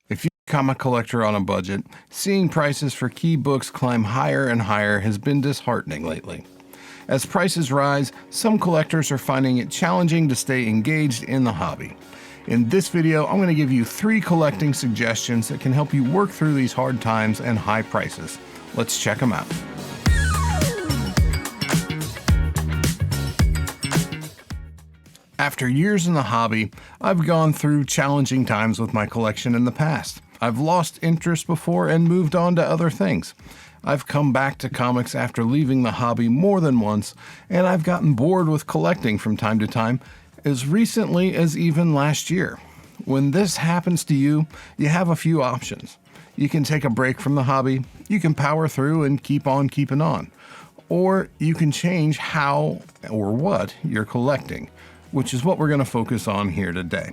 If you're a comic collector on a budget, seeing prices for key books climb higher and higher has been disheartening lately. As prices rise, some collectors are finding it challenging to stay engaged in the hobby. In this video, I'm going to give you 3 collecting suggestions that can help you work through these hard times and high prices. Let's check them out. After years in the hobby, I've gone through challenging times with my collection in the past. I've lost interest before and moved on to other things. I've come back to comics after leaving the hobby more than once, and I've gotten bored with collecting from time to time, as recently as even last year. When this happens to you, you have a few options. You can take a break from the hobby, you can power through and keep on keeping on, or you can change how or what you're collecting, which is what we're going to focus on here today.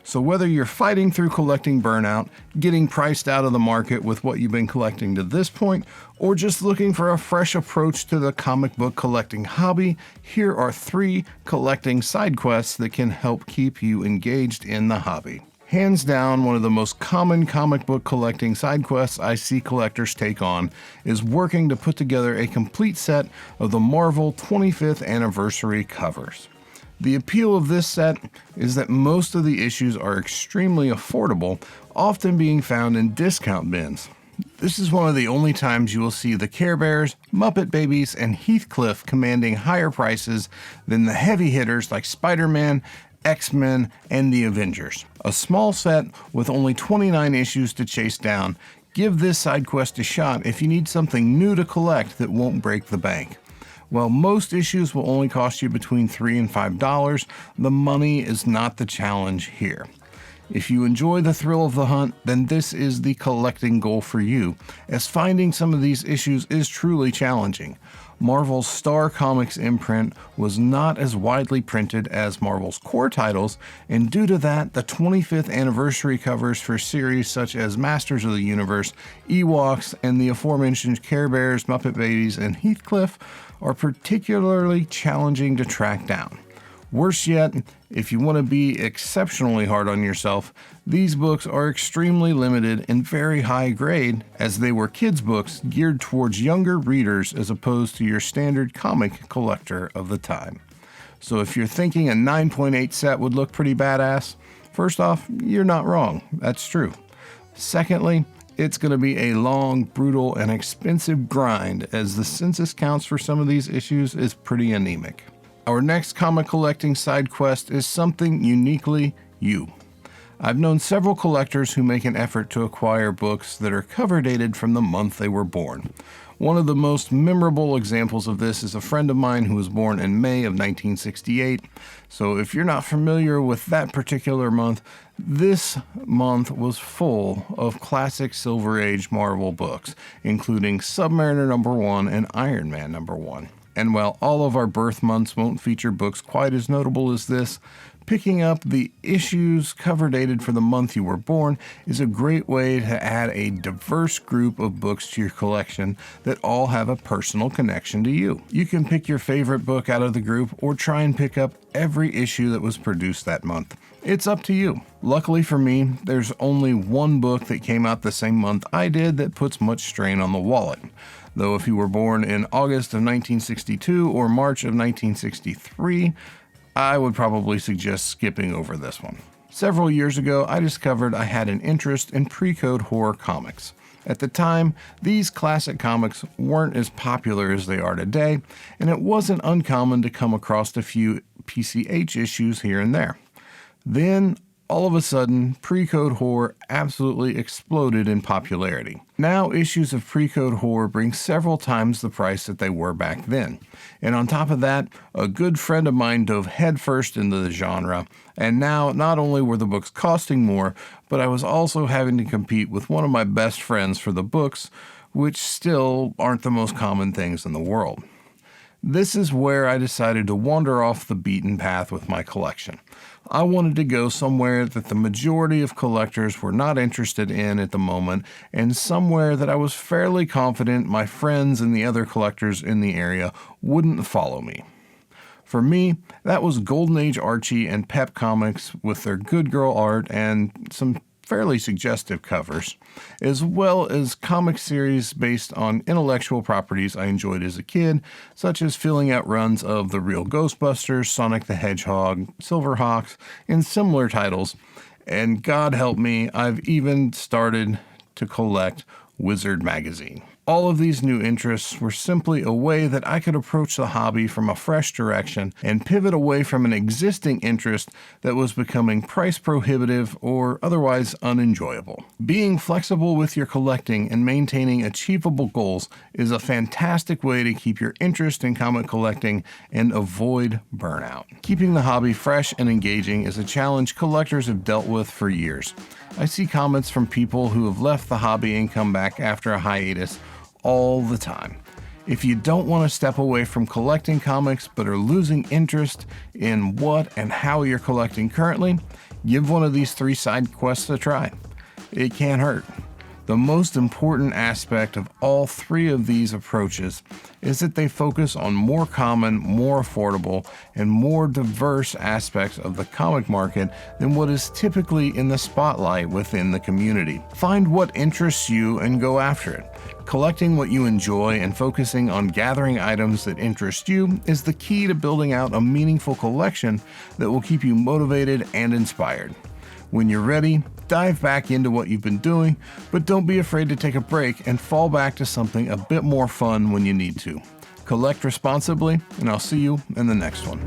So whether you're fighting through collecting burnout, getting priced out of the market with what you've been collecting to this point, or just looking for a fresh approach to the comic book collecting hobby, here are 3 collecting side quests that can help keep you engaged in the hobby. Hands down, one of the most common comic book collecting side quests I see collectors take on is working to put together a complete set of the Marvel 25th anniversary covers. The appeal of this set is that most of the issues are extremely affordable, often being found in discount bins. This is one of the only times you will see the Care Bears, Muppet Babies, and Heathcliff commanding higher prices than the heavy hitters like Spider-Man, X-Men, and the Avengers. A small set with only 29 issues to chase down. Give this side quest a shot if you need something new to collect that won't break the bank. While most issues will only cost you between $3 and $5, the money is not the challenge here. If you enjoy the thrill of the hunt, then this is the collecting goal for you, as finding some of these issues is truly challenging. Marvel's Star Comics imprint was not as widely printed as Marvel's core titles, and due to that, the 25th anniversary covers for series such as Masters of the Universe, Ewoks, and the aforementioned Care Bears, Muppet Babies, and Heathcliff are particularly challenging to track down. Worse yet, if you want to be exceptionally hard on yourself, these books are extremely limited and very high grade, as they were kids' books geared towards younger readers as opposed to your standard comic collector of the time. So if you're thinking a 9.8 set would look pretty badass, first off, you're not wrong. That's true. Secondly, it's going to be a long, brutal, and expensive grind, as the census counts for some of these issues is pretty anemic. Our next comic collecting side quest is something uniquely you. I've known several collectors who make an effort to acquire books that are cover dated from the month they were born. One of the most memorable examples of this is a friend of mine who was born in May of 1968. So if you're not familiar with that particular month, this month was full of classic Silver Age Marvel books, including Submariner #1 and Iron Man #1. And while all of our birth months won't feature books quite as notable as this, picking up the issues cover dated for the month you were born is a great way to add a diverse group of books to your collection that all have a personal connection to you. You can pick your favorite book out of the group or try and pick up every issue that was produced that month. It's up to you. Luckily for me, there's only one book that came out the same month I did that puts much strain on the wallet. Though if you were born in August of 1962 or March of 1963, I would probably suggest skipping over this one. Several years ago, I discovered I had an interest in pre-code horror comics. At the time, these classic comics weren't as popular as they are today, and it wasn't uncommon to come across a few PCH issues here and there. Then, all of a sudden, pre-code horror absolutely exploded in popularity. Now, issues of pre-code horror bring several times the price that they were back then. And on top of that, a good friend of mine dove headfirst into the genre, and now not only were the books costing more, but I was also having to compete with one of my best friends for the books, which still aren't the most common things in the world. This is where I decided to wander off the beaten path with my collection. I wanted to go somewhere that the majority of collectors were not interested in at the moment, and somewhere that I was fairly confident my friends and the other collectors in the area wouldn't follow me. For me, that was Golden Age Archie and Pep Comics with their good girl art and some fairly suggestive covers, as well as comic series based on intellectual properties I enjoyed as a kid, such as filling out runs of The Real Ghostbusters, Sonic the Hedgehog, Silverhawks, and similar titles. And God help me, I've even started to collect Wizard magazine. All of these new interests were simply a way that I could approach the hobby from a fresh direction and pivot away from an existing interest that was becoming price prohibitive or otherwise unenjoyable. Being flexible with your collecting and maintaining achievable goals is a fantastic way to keep your interest in comic collecting and avoid burnout. Keeping the hobby fresh and engaging is a challenge collectors have dealt with for years. I see comments from people who have left the hobby and come back after a hiatus all the time. If you don't want to step away from collecting comics but are losing interest in what and how you're collecting currently, give one of these 3 side quests a try. It can't hurt. The most important aspect of all 3 of these approaches is that they focus on more common, more affordable, and more diverse aspects of the comic market than what is typically in the spotlight within the community. Find what interests you and go after it. Collecting what you enjoy and focusing on gathering items that interest you is the key to building out a meaningful collection that will keep you motivated and inspired. When you're ready, dive back into what you've been doing, but don't be afraid to take a break and fall back to something a bit more fun when you need to. Collect responsibly, and I'll see you in the next one.